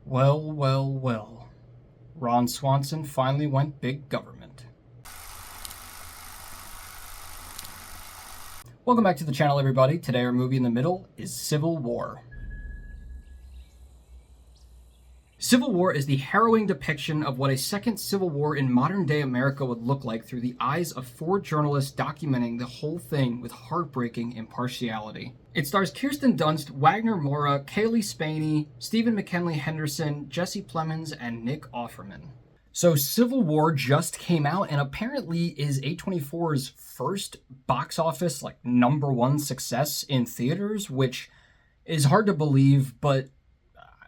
Well, well, well. Ron Swanson finally went big government. Welcome back to the channel, everybody. Today our movie in the middle is Civil War. Civil War is the harrowing depiction of what a second civil war in modern-day America would look like through the eyes of four journalists documenting the whole thing with heartbreaking impartiality. It stars Kirsten Dunst, Wagner, Moura, Cailee, Spaeny, McKinley, Henderson, Jesse Plemons, and Nick Offerman. So Civil War just came out and apparently is A24's first box office, #1 success in theaters, which is hard to believe, but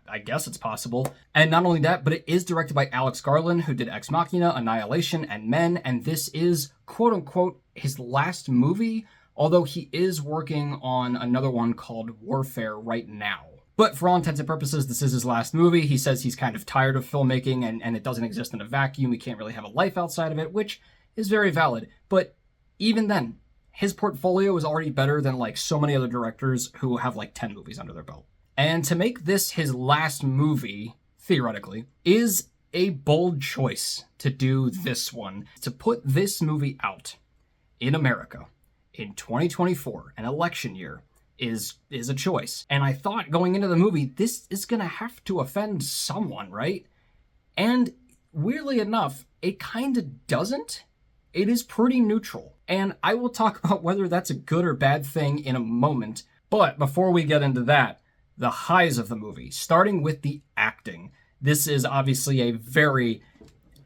I guess it's possible. And not only that, but it is directed by Alex Garland, who did Ex Machina, Annihilation, and Men, and this is, quote-unquote, his last movie, although he is working on another one called Warfare right now. But for all intents and purposes, this is his last movie. He says he's kind of tired of filmmaking, and it doesn't exist in a vacuum. He can't really have a life outside of it, which is very valid. But even then, his portfolio is already better than so many other directors who have 10 movies under their belt. And to make this his last movie, theoretically, is a bold choice to do this one. To put this movie out in America in 2024, an election year, is a choice. And I thought going into the movie, this is going to have to offend someone, right? And weirdly enough, it kind of doesn't. It is pretty neutral. And I will talk about whether that's a good or bad thing in a moment. But before we get into that, the highs of the movie, starting with the acting. This is obviously a very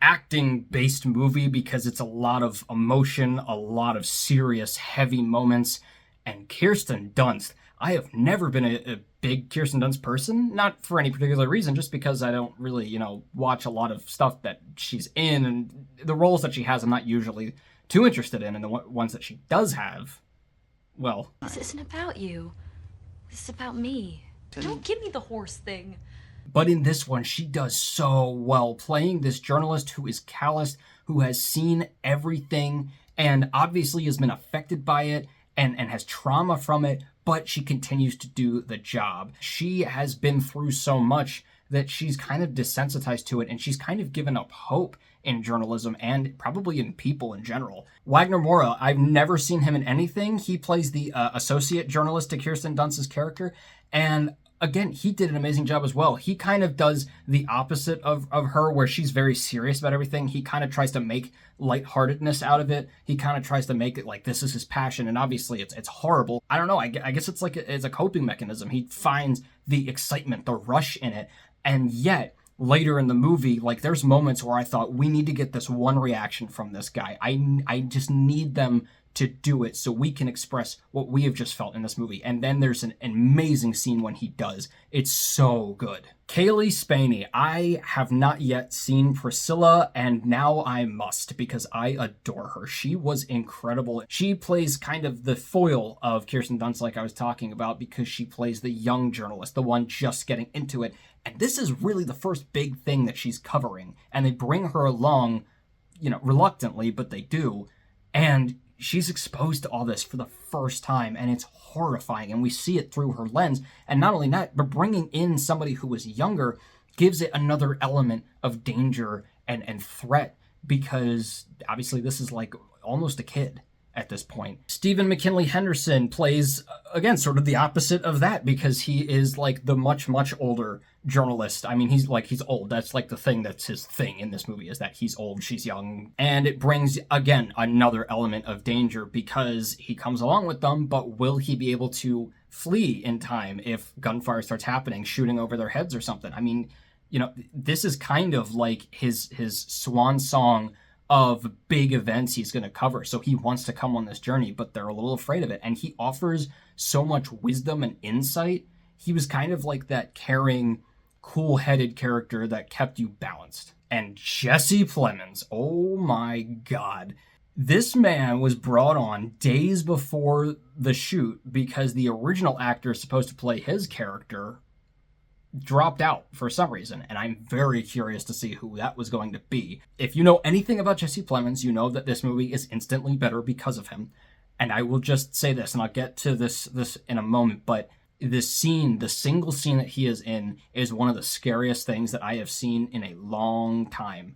acting-based movie because it's a lot of emotion, a lot of serious, heavy moments, and Kirsten Dunst. I have never been a big Kirsten Dunst person, not for any particular reason, just because I don't really, watch a lot of stuff that she's in, and the roles that she has I'm not usually too interested in, and the ones that she does have, well... This isn't about you. This is about me. Don't give me the horse thing. But in this one, she does so well, playing this journalist who is calloused, who has seen everything, and obviously has been affected by it, and has trauma from it, but she continues to do the job. She has been through so much that she's kind of desensitized to it, and she's kind of given up hope in journalism and probably in people in general. Wagner Moura, I've never seen him in anything. He plays the associate journalist to Kirsten Dunst's character, and again, he did an amazing job as well. He kind of does the opposite of her, where she's very serious about everything. He kind of tries to make lightheartedness out of it. He kind of tries to make it like this is his passion, and obviously it's horrible. I don't know, I guess it's it's a coping mechanism. He finds the excitement, the rush in it, and yet later in the movie, there's moments where I thought, we need to get this one reaction from this guy. I just need them to do it so we can express what we have just felt in this movie. And then there's an amazing scene when he does. It's so good. Cailee Spaeny. I have not yet seen Priscilla, and now I must because I adore her. She was incredible. She plays kind of the foil of Kirsten Dunst, like I was talking about, because she plays the young journalist, the one just getting into it. And this is really the first big thing that she's covering. And they bring her along, reluctantly, but they do. And she's exposed to all this for the first time, and it's horrifying, and we see it through her lens. And not only that, but bringing in somebody who was younger gives it another element of danger and threat, because obviously this is almost a kid at this point. McKinley Henderson plays, again, sort of the opposite of that, because he is the much, much older journalist. I mean, he's old. That's the thing that's his thing in this movie, is that he's old, she's young. And it brings, again, another element of danger, because he comes along with them, but will he be able to flee in time if gunfire starts happening, shooting over their heads or something? I mean, this is kind of his swan song of big events he's going to cover. So he wants to come on this journey, but they're a little afraid of it. And he offers so much wisdom and insight. He was kind of that caring, cool-headed character that kept you balanced. And Jesse Plemons, oh my God. This man was brought on days before the shoot because the original actor supposed to play his character dropped out for some reason, and I'm very curious to see who that was going to be. If you know anything about Jesse Plemons, you know that this movie is instantly better because of him. And I will just say this, and I'll get to this in a moment, but this scene, the single scene that he is in, is one of the scariest things that I have seen in a long time.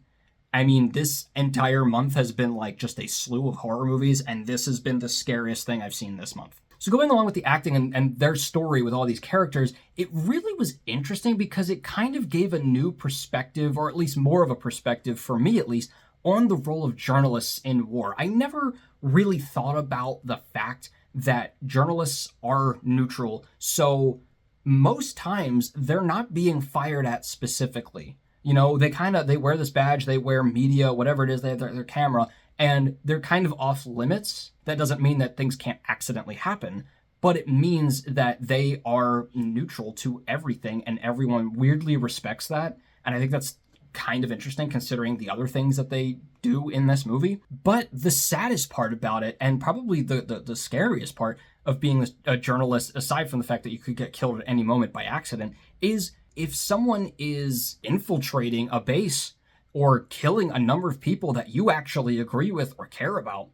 I mean, this entire month has been like just a slew of horror movies, and this has been the scariest thing I've seen this month. So going along with the acting and their story with all these characters, it really was interesting because it kind of gave a new perspective, or at least more of a perspective, for me at least, on the role of journalists in war. I never really thought about the fact that journalists are neutral, so most times they're not being fired at specifically. You know, they wear this badge, they wear media, whatever it is, they have their camera, and they're kind of off limits. That doesn't mean that things can't accidentally happen, but it means that they are neutral to everything, and everyone weirdly respects that. And I think that's kind of interesting considering the other things that they do in this movie. But the saddest part about it, and probably the scariest part of being a journalist, aside from the fact that you could get killed at any moment by accident, is if someone is infiltrating a base or killing a number of people that you actually agree with or care about,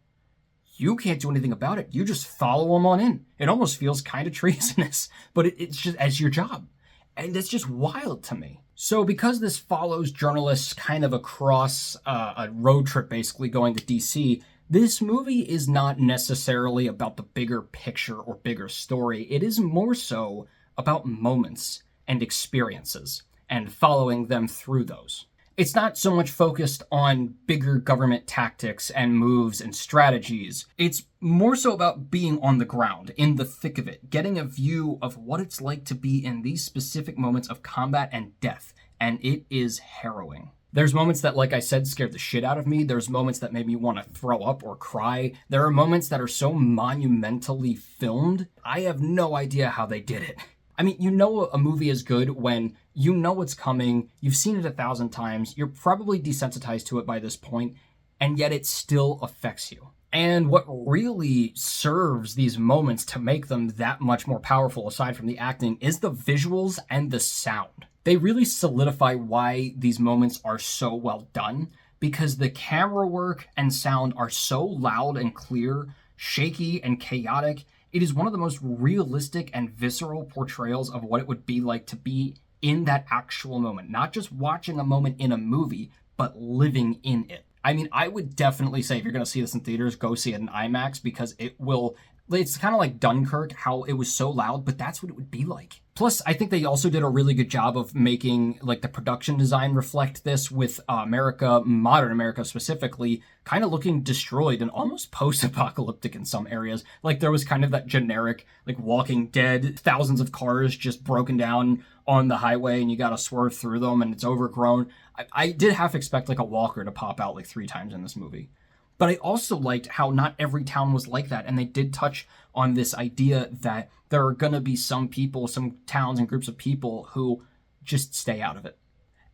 you can't do anything about it. You just follow them on in. It almost feels kind of treasonous, but it's just as your job. And it's just wild to me. So because this follows journalists kind of across a road trip, basically going to DC, this movie is not necessarily about the bigger picture or bigger story. It is more so about moments and experiences and following them through those. It's not so much focused on bigger government tactics and moves and strategies. It's more so about being on the ground, in the thick of it, getting a view of what it's like to be in these specific moments of combat and death, and it is harrowing. There's moments that, like I said, scared the shit out of me. There's moments that made me want to throw up or cry. There are moments that are so monumentally filmed, I have no idea how they did it. I mean, you know a movie is good when you know what's coming, you've seen it 1,000 times, you're probably desensitized to it by this point, and yet it still affects you. And what really serves these moments to make them that much more powerful, aside from the acting, is the visuals and the sound. They really solidify why these moments are so well done, because the camera work and sound are so loud and clear, shaky and chaotic. It is one of the most realistic and visceral portrayals of what it would be like to be in that actual moment. Not just watching a moment in a movie, but living in it. I mean, I would definitely say if you're going to see this in theaters, go see it in IMAX, because it's kind of like Dunkirk, how it was so loud, but that's what it would be like. Plus, I think they also did a really good job of making like the production design reflect this, with America, modern America specifically, kind of looking destroyed and almost post-apocalyptic in some areas. Like there was kind of that generic, like Walking Dead, thousands of cars just broken down on the highway and you gotta swerve through them and it's overgrown. I did half expect like a walker to pop out like 3 times in this movie. But I also liked how not every town was like that. And they did touch on this idea that there are going to be some people, some towns and groups of people who just stay out of it.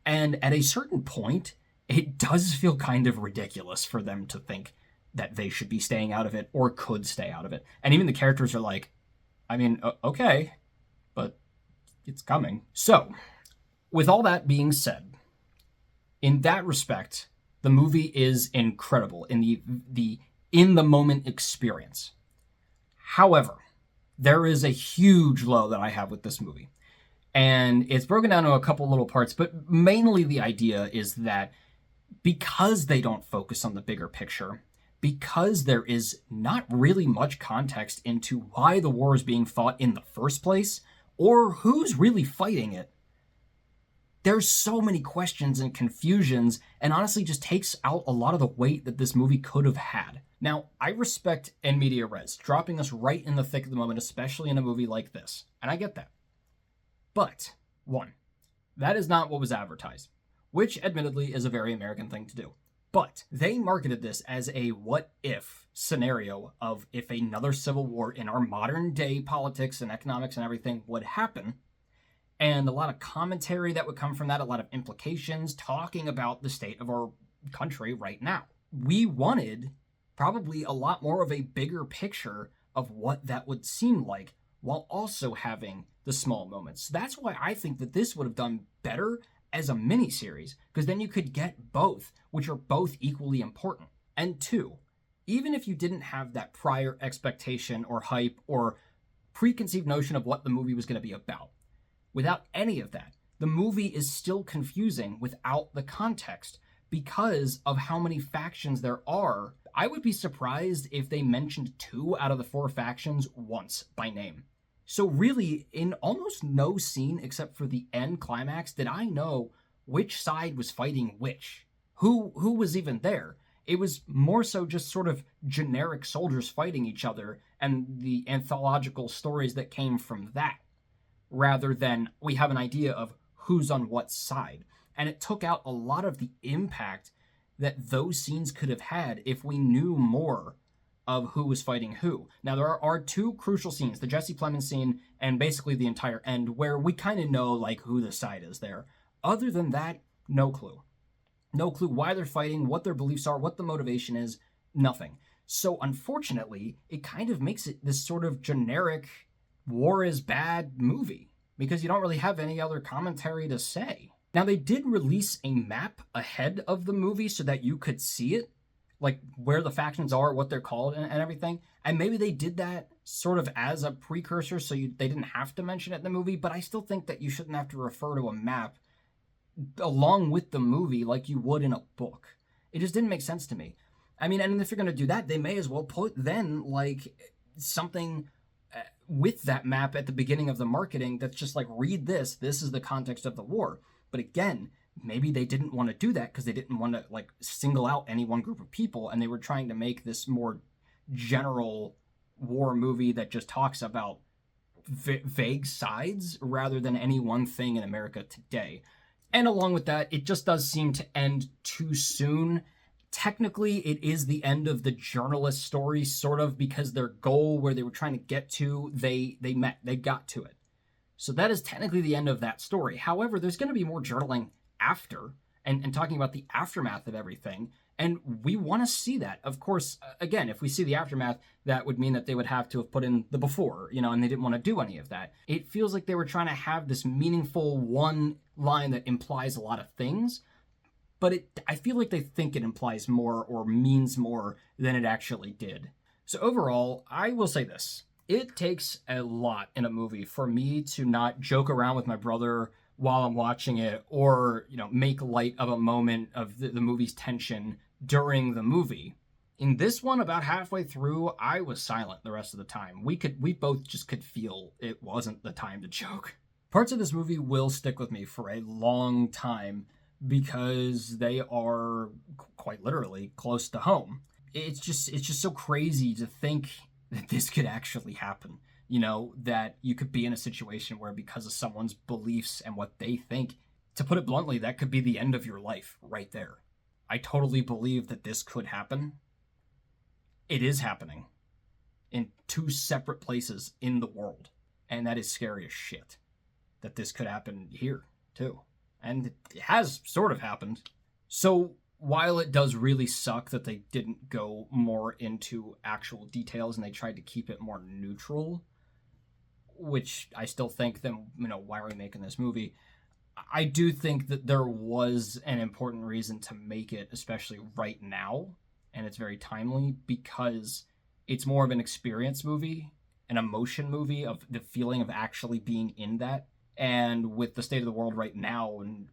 And at a certain point, it does feel kind of ridiculous for them to think that they should be staying out of it or could stay out of it. And even the characters are like, I mean, okay, but it's coming. So, with all that being said, in that respect, the movie is incredible in the in-the-moment experience. However, there is a huge low that I have with this movie. And it's broken down to a couple little parts, but mainly the idea is that because they don't focus on the bigger picture, because there is not really much context into why the war is being fought in the first place, or who's really fighting it, there's so many questions and confusions, and honestly just takes out a lot of the weight that this movie could have had. Now, I respect in media res, dropping us right in the thick of the moment, especially in a movie like this, and I get that. But, 1, that is not what was advertised, which admittedly is a very American thing to do. But they marketed this as a what-if scenario of if another civil war in our modern day politics and economics and everything would happen, and a lot of commentary that would come from that, a lot of implications, talking about the state of our country right now. We wanted probably a lot more of a bigger picture of what that would seem like, while also having the small moments. That's why I think that this would have done better as a miniseries, because then you could get both, which are both equally important. And 2, even if you didn't have that prior expectation or hype or preconceived notion of what the movie was going to be about. Without any of that, the movie is still confusing without the context because of how many factions there are. I would be surprised if they mentioned 2 out of the 4 factions once by name. So really, in almost no scene except for the end climax did I know which side was fighting which. Who was even there? It was more so just sort of generic soldiers fighting each other and the anthological stories that came from that, rather than we have an idea of who's on what side. And it took out a lot of the impact that those scenes could have had if we knew more of who was fighting who. Now, there are 2 crucial scenes, the Jesse Plemons scene and basically the entire end, where we kind of know like who the side is there. Other than that, no clue. No clue why they're fighting, what their beliefs are, what the motivation is, nothing. So unfortunately, it kind of makes it this sort of generic war is bad movie, because you don't really have any other commentary to say. Now, they did release a map ahead of the movie so that you could see it, like where the factions are, what they're called, and everything. And maybe they did that sort of as a precursor so they didn't have to mention it in the movie, but I still think that you shouldn't have to refer to a map along with the movie like you would in a book. It just didn't make sense to me. I mean, and if you're going to do that, they may as well put then like something with that map at the beginning of the marketing that's just like, read this is the context of the war. But again, maybe they didn't want to do that because they didn't want to like single out any one group of people, and they were trying to make this more general war movie that just talks about vague sides rather than any one thing in America today. And along with that, it just does seem to end too soon. Technically, it is the end of the journalist story, sort of, because their goal where they were trying to get to, they got to it. So that is technically the end of that story. However, there's going to be more journaling after, and talking about the aftermath of everything, and we want to see that. Of course, again, if we see the aftermath, that would mean that they would have to have put in the before, and they didn't want to do any of that. It feels like they were trying to have this meaningful one line that implies a lot of things, but I feel like they think it implies more or means more than it actually did. So overall, I will say this. It takes a lot in a movie for me to not joke around with my brother while I'm watching it, or, make light of a moment of the movie's tension during the movie. In this one, about halfway through, I was silent the rest of the time. We both just could feel it wasn't the time to joke. Parts of this movie will stick with me for a long time because they are quite literally close to home. It's just so crazy to think that this could actually happen. That you could be in a situation where, because of someone's beliefs and what they think, to put it bluntly, that could be the end of your life right there. I totally believe that this could happen. It is happening in 2 separate places in the world. And that is scary as shit. That this could happen here, too. And it has sort of happened. So, while it does really suck that they didn't go more into actual details and they tried to keep it more neutral, which I still think then, why are we making this movie? I do think that there was an important reason to make it, especially right now, and it's very timely, because it's more of an experience movie, an emotion movie, of the feeling of actually being in that. And with the state of the world right now and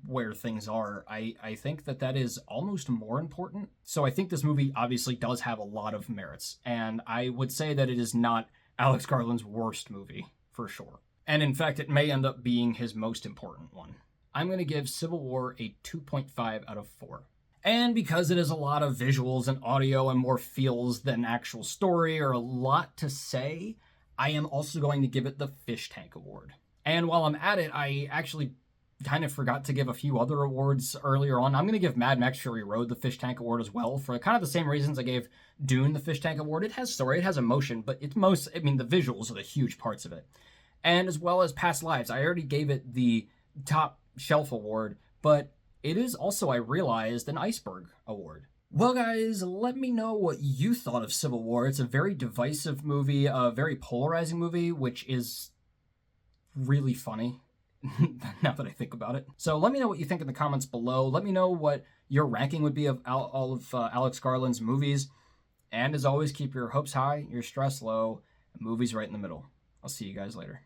where things are, I think that is almost more important. So I think this movie obviously does have a lot of merits, and I would say that it is not Alex Garland's worst movie, for sure. And in fact, it may end up being his most important one. I'm going to give Civil War a 2.5 out of 4. And because it is a lot of visuals and audio and more feels than actual story or a lot to say, I am also going to give it the Fish Tank Award. And while I'm at it, I actually kind of forgot to give a few other awards earlier on. I'm going to give Mad Max Fury Road the Fish Tank Award as well, for kind of the same reasons I gave Dune the Fish Tank Award. It has story, it has emotion, but the visuals are the huge parts of it. And as well as Past Lives, I already gave it the Top Shelf Award, but it is also, I realized, an Iceberg Award. Well, guys, let me know what you thought of Civil War. It's a very divisive movie, a very polarizing movie, which is really funny. Now that I think about it. So let me know what you think in the comments below. Let me know what your ranking would be of all of Alex Garland's movies. And as always, keep your hopes high, your stress low, and movies right in the middle. I'll see you guys later.